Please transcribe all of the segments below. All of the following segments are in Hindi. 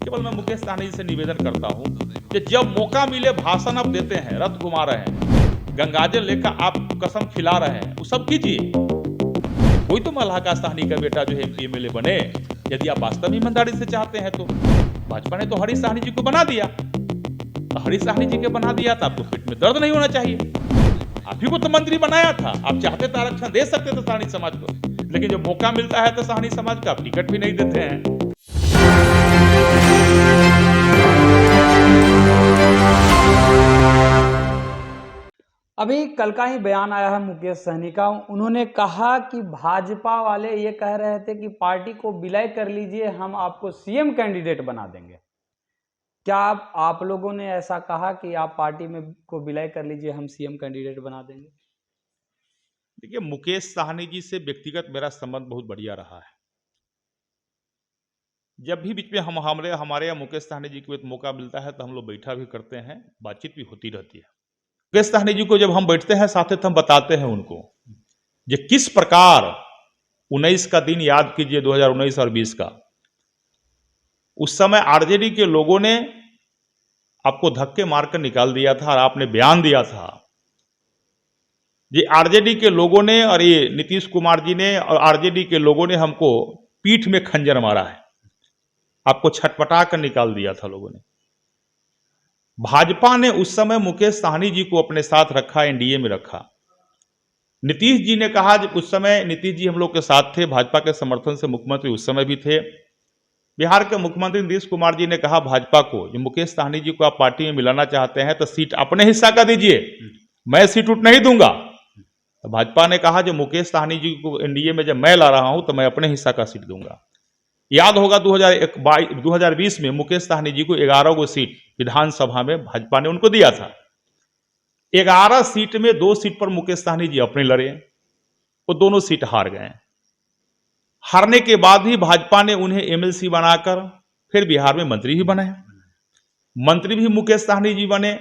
केवल मैं मुकेश सहनी जी से निवेदन करता हूं कि जब मौका मिले भाषण आप देते हैं, रथ घुमा रहे हैं, गंगाजल लेकर आप कसम खिला रहे हैं, वो सब कीजिए। कोई तो मल्हाका सहनी का बेटा जो है एमपी एमएलए बने, यदि आप वास्तव में ईमानदारी से चाहते हैं तो। भाजपा ने तो हरीश सहनी जी को बना दिया, हरीश सहनी जी के बना दिया तो आपको पेट में दर्द नहीं होना चाहिए। आप ही को तो मंत्री बनाया था, आप चाहते तो आरक्षण दे सकते थे सहनी समाज को, लेकिन जब मौका मिलता है तो सहनी समाज का आप टिकट भी नहीं देते हैं। अभी कल का ही बयान आया है मुकेश सहनी का। उन्होंने कहा कि भाजपा वाले ये कह रहे थे कि पार्टी को विलय कर लीजिए, हम आपको सीएम कैंडिडेट बना देंगे। क्या आप लोगों ने ऐसा कहा कि आप पार्टी में को विलय कर लीजिए, हम सीएम कैंडिडेट बना देंगे? देखिए, मुकेश सहनी जी से व्यक्तिगत मेरा संबंध बहुत बढ़िया रहा है। जब भी बीच में हमारे या मुकेश सहनी जी को एक मौका मिलता है तो हम लोग बैठा भी करते हैं, बातचीत भी होती रहती है। मुकेश सहनी जी को जब हम बैठते हैं साथ तो हम बताते हैं उनको कि किस प्रकार 19 का दिन याद कीजिए, 2019 और 20 का, उस समय आरजेडी के लोगों ने आपको धक्के मारकर निकाल दिया था और आपने बयान दिया था। ये आरजेडी के लोगों ने और ये नीतीश कुमार जी ने और आरजेडी के लोगों ने हमको पीठ में खंजर मारा है, आपको छटपटा कर निकाल दिया था लोगों ने। भाजपा ने उस समय मुकेश सहनी जी को अपने साथ रखा, एनडीए में रखा। नीतीश जी ने कहा, जब उस समय नीतीश जी हम लोग के साथ थे, भाजपा के समर्थन से मुख्यमंत्री उस समय भी थे। बिहार के मुख्यमंत्री नीतीश कुमार जी ने कहा भाजपा को, जो मुकेश सहनी जी को आप पार्टी में मिलाना चाहते हैं तो सीट अपने हिस्सा का दीजिए, मैं सीट उठ नहीं दूंगा। तो भाजपा ने कहा, जो मुकेश सहनी जी को एनडीए में जब मैं ला रहा हूं तो मैं अपने हिस्सा का सीट दूंगा। याद होगा 2020 में मुकेश सहनी जी को 11 गो सीट विधानसभा में भाजपा ने उनको दिया था। 11 सीट में 2 सीट पर मुकेश सहनी जी अपने लड़े, वो दोनों सीट हार गए। हारने के बाद ही भाजपा ने उन्हें एमएलसी बनाकर फिर बिहार में मंत्री भी बनाया। मंत्री भी मुकेश सहनी जी बने।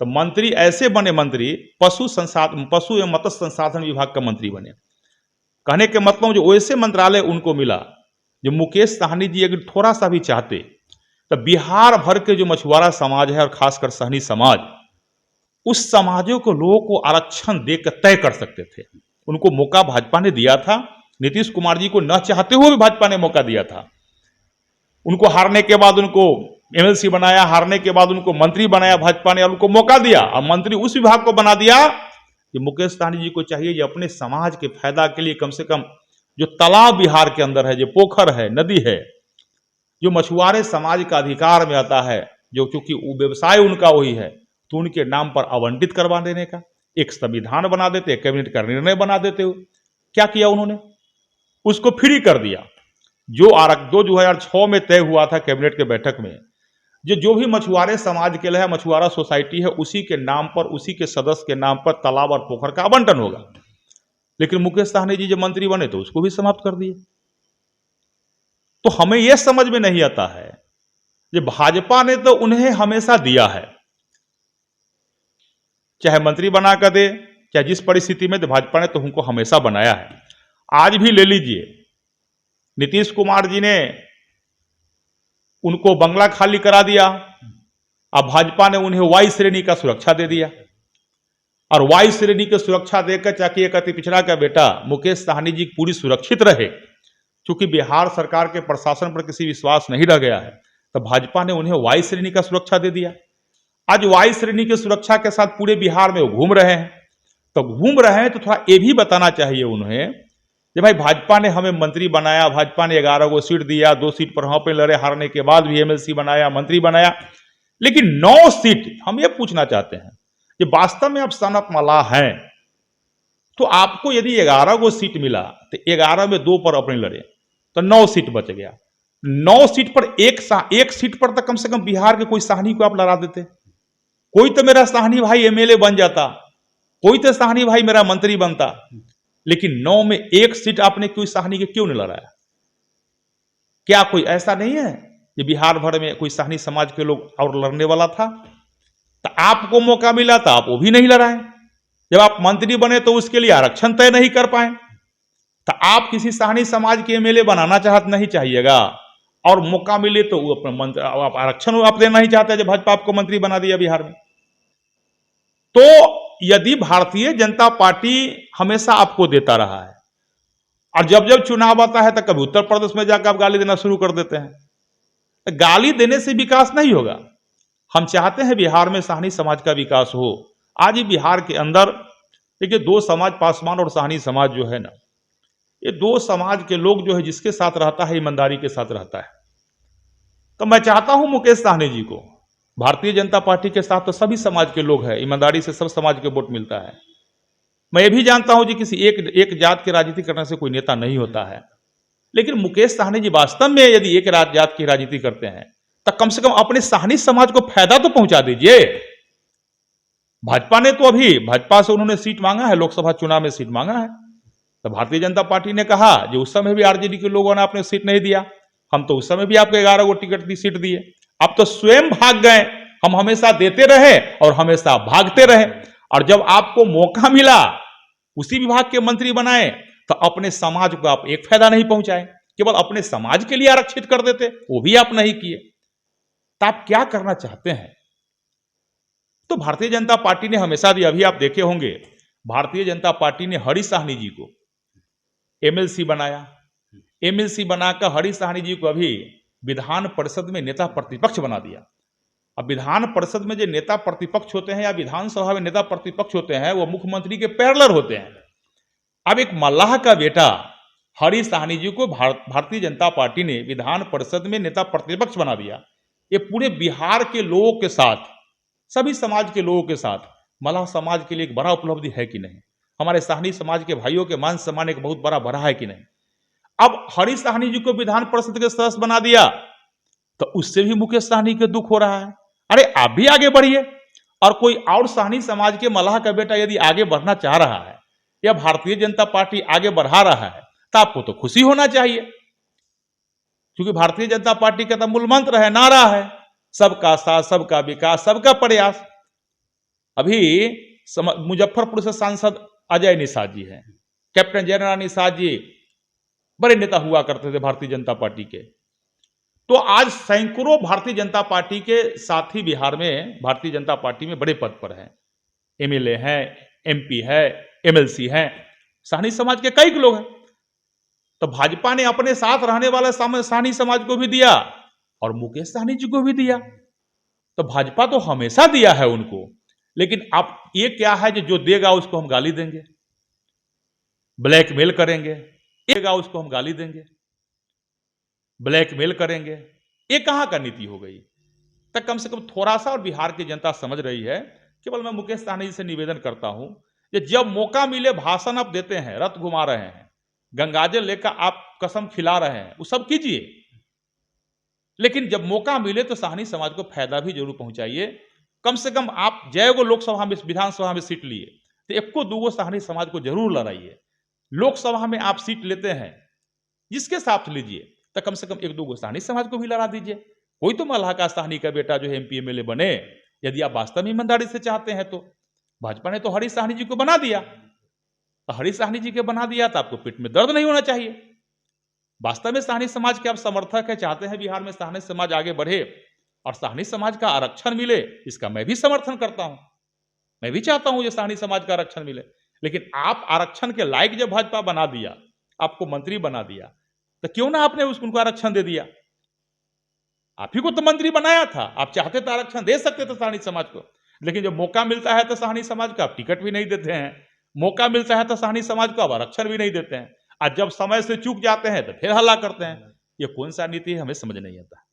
तो मंत्री ऐसे बने, मंत्री पशु एवं मत्स्य संसाधन विभाग का मंत्री बने। कहने के मतलब जो वैसे मंत्रालय उनको मिला, जो मुकेश सहनी जी अगर थोड़ा सा भी चाहते तो बिहार भर के जो मछुआरा समाज है और खासकर सहनी समाज, उस समाजों को लोगों को आरक्षण देकर तय कर सकते थे। उनको मौका भाजपा ने दिया था। नीतीश कुमार जी को न चाहते हुए भी भाजपा ने मौका दिया था। उनको हारने के बाद उनको एमएलसी बनाया, हारने के बाद उनको मंत्री बनाया भाजपा ने, और उनको मौका दिया और मंत्री उस विभाग को बना दिया कि मुकेश सहनी जी को चाहिए जो अपने समाज के फायदा के लिए कम से कम जो तालाब बिहार के अंदर है, जो पोखर है, नदी है, जो मछुआरे समाज का अधिकार में आता है, जो क्योंकि व्यवसाय उनका वही है, तो उनके नाम पर आवंटित करवा देने का एक संविधान बना देते, कैबिनेट का निर्णय बना देते हो। क्या किया उन्होंने? उसको फ्री कर दिया। जो 2006 में तय हुआ था कैबिनेट के बैठक में, जो भी मछुआरे समाज के लिए मछुआरा सोसाइटी है, उसी के नाम पर, उसी के सदस्य के नाम पर तालाब और पोखर का आवंटन होगा। लेकिन मुकेश सहनी जी जब मंत्री बने तो उसको भी समाप्त कर दिए। तो हमें यह समझ में नहीं आता है कि भाजपा ने तो उन्हें हमेशा दिया है, चाहे मंत्री बना कर दे, चाहे जिस परिस्थिति में, तो भाजपा ने तो उनको हमेशा बनाया है। आज भी ले लीजिए, नीतीश कुमार जी ने उनको बंगला खाली करा दिया, अब भाजपा ने उन्हें वाई श्रेणी का सुरक्षा दे दिया। और वाई श्रेणी की सुरक्षा देकर चाहे एक अति पिछड़ा का बेटा मुकेश सहनी जी पूरी सुरक्षित रहे, क्योंकि बिहार सरकार के प्रशासन पर किसी विश्वास नहीं रह गया है, तो भाजपा ने उन्हें वाई श्रेणी का सुरक्षा दे दिया। आज वाई श्रेणी की सुरक्षा के साथ पूरे बिहार में वो घूम रहे हैं। तो घूम रहे हैं तो थोड़ा ये भी बताना चाहिए उन्हें कि भाई भाजपा ने हमें मंत्री बनाया, भाजपा ने 11 गो सीट दिया, 2 सीट पर हम पे लड़े, हारने के बाद भी एमएलसी बनाया, मंत्री बनाया, लेकिन 9 सीट हम ये पूछना चाहते हैं कि वास्तव में आप सनत मल्लाह हैं तो आपको यदि 11 गो सीट मिला तो 11 में 2 पर अपने लड़े तो 9 सीट बच गया। 9 सीट पर एक सीट पर तो कम से कम बिहार के कोई सहनी को आप लड़ा देते। कोई तो मेरा सहनी भाई एमएलए बन जाता, कोई तो सहनी भाई मेरा मंत्री बनता, लेकिन 9 में 1 सीट आपने कोई सहनी के क्यों नहीं लड़ाया? क्या कोई ऐसा नहीं है कि बिहार भर में कोई सहनी समाज के लोग और लड़ने वाला था? तो आपको मौका मिला था, आप वो भी नहीं लड़ाए। जब आप मंत्री बने तो उसके लिए आरक्षण तय नहीं कर पाए। तो आप किसी सहनी समाज के एमएलए बनाना चाहते नहीं चाहिएगा, और मौका मिले तो वो अपना मंत्री आप आरक्षण आप देना ही चाहते हैं जब भाजपा आपको मंत्री बना दिया बिहार में। तो यदि भारतीय जनता पार्टी हमेशा आपको देता रहा है और जब जब चुनाव आता है तो कभी उत्तर प्रदेश में जाकर आप गाली देना शुरू कर देते हैं, तो गाली देने से विकास नहीं होगा। हम चाहते हैं बिहार में साहनी समाज का विकास हो। आज ही बिहार के अंदर देखिए दो समाज, पासवान और साहनी समाज जो है ना, ये दो समाज के लोग जो है जिसके साथ रहता है ईमानदारी के साथ रहता है। तो मैं चाहता हूं मुकेश साहनी जी को, भारतीय जनता पार्टी के साथ तो सभी समाज के लोग हैं, ईमानदारी से सब समाज के वोट मिलता है। मैं ये भी जानता हूं कि किसी एक जात की राजनीति करने से कोई नेता नहीं होता है, लेकिन मुकेश साहनी जी वास्तव में यदि एक जात की राजनीति करते हैं तो कम से कम अपने साहनी समाज को फायदा तो पहुंचा दीजिए। भाजपा ने तो अभी भाजपा से उन्होंने सीट मांगा है, लोकसभा चुनाव में सीट मांगा है, तो भारतीय जनता पार्टी ने कहा जो उस समय भी आरजेडी के लोगों ने आपने सीट नहीं दिया, हम तो उस समय भी आपको 11 गो टिकट की सीट दिए, अब तो स्वयं भाग गए। हम हमेशा देते रहे और हमेशा भागते रहे, और जब आपको मौका मिला उसी विभाग के मंत्री बनाए तो अपने समाज को आप एक फायदा नहीं पहुंचाए, केवल अपने समाज के लिए आरक्षित कर देते, वो भी आप नहीं किए। तो आप क्या करना चाहते हैं? तो भारतीय जनता पार्टी ने हमेशा दिया, अभी आप देखे होंगे भारतीय जनता पार्टी ने हरीश साहनी जी को एमएलसी बनाया, एमएलसी बनाकर हरीश साहनी जी को अभी विधान परिषद में नेता प्रतिपक्ष बना दिया। अब विधान परिषद में जो नेता प्रतिपक्ष होते हैं या विधानसभा में नेता प्रतिपक्ष होते हैं वो मुख्यमंत्री के पैरेलल होते हैं। अब एक मल्लाह का बेटा हरीश साहनी जी को भारतीय जनता पार्टी ने विधान परिषद में नेता प्रतिपक्ष बना दिया। ये पूरे बिहार के लोगों के साथ, सभी समाज के लोगों के साथ मल्लाह समाज के लिए एक बड़ा उपलब्धि है कि नहीं? हमारे साहनी समाज के भाइयों के मान सम्मान एक बहुत बड़ा बढ़ा है कि नहीं? अब हरीश साहनी जी को विधान परिषद के सदस्य बना दिया तो उससे भी मुकेश साहनी के दुख हो रहा है। अरे आप भी आगे बढ़िए, और कोई और साहनी समाज के मल्लाह का बेटा यदि आगे बढ़ना चाह रहा है या भारतीय जनता पार्टी आगे बढ़ा रहा है तो आपको तो खुशी होना चाहिए, क्योंकि भारतीय जनता पार्टी का तो मूल मंत्र है, नारा है, सबका साथ, सबका विकास, सबका प्रयास। अभी मुजफ्फरपुर से सांसद अजय निषाद जी हैं, कैप्टन जयनारायण निषाद जी बड़े नेता हुआ करते थे भारतीय जनता पार्टी के। तो आज सैकड़ों भारतीय जनता पार्टी के साथी बिहार में भारतीय जनता पार्टी में बड़े पद पर हैं, एमएलए हैं, एमपी है, एमएलसी हैं, साहनी समाज के कई लोग हैं। तो भाजपा ने अपने साथ रहने वाले साहनी समाज को भी दिया और मुकेश साहनी जी को भी दिया। तो भाजपा तो हमेशा दिया है उनको, लेकिन अब ये क्या है जो देगा उसको हम गाली देंगे, ब्लैकमेल करेंगे, देगा उसको हम गाली देंगे, ब्लैकमेल करेंगे। ये कहां का नीति हो गई? तक कम से कम थोड़ा सा और बिहार की जनता समझ रही है। केवल मैं मुकेश साहनी जी से निवेदन करता हूं कि जब मौका मिले भाषण आप देते हैं, रथ घुमा रहे हैं, गंगाजल लेकर आप कसम खिला रहे हैं, वो सब कीजिए, लेकिन जब मौका मिले तो साहनी समाज को फायदा भी जरूर पहुंचाइए। कम से कम आप जय को लोकसभा में, विधानसभा में सीट लिए तो एक को दूगो साहनी समाज को जरूर लड़ाइए। लोकसभा में आप सीट लेते हैं जिसके साथ लीजिए, तो कम से कम एक दो साहनी समाज को भी लड़ा दीजिए। कोई तो मल्लाह का साहनी का बेटा जो है एमपी एमएलए बने, यदि आप वास्तव में ईमानदारी से चाहते हैं तो। भाजपा ने तो हरीश साहनी जी को बना दिया, तो हरीश साहनी जी के बना दिया तो आपको पेट में दर्द नहीं होना चाहिए। वास्तव में साहनी समाज के आप समर्थक है, चाहते हैं बिहार में साहनी समाज आगे बढ़े और साहनी समाज का आरक्षण मिले, इसका मैं भी समर्थन करता हूं। मैं भी चाहता हूं जो साहनी समाज का आरक्षण मिले, लेकिन आप आरक्षण के लायक जब भाजपा बना दिया, आपको मंत्री बना दिया, तो क्यों ना आपने उनको आरक्षण दे दिया? आप ही को तो मंत्री बनाया था, आप चाहते तो आरक्षण दे सकते थे साहनी समाज को। लेकिन जब मौका मिलता है तो साहनी समाज को आप टिकट भी नहीं देते हैं, मौका मिलता है तो साहनी समाज को आप आरक्षण भी नहीं देते हैं, और जब समय से चूक जाते हैं तो फिर हल्ला करते हैं। ये कौन सा नीति है, हमें समझ नहीं आता।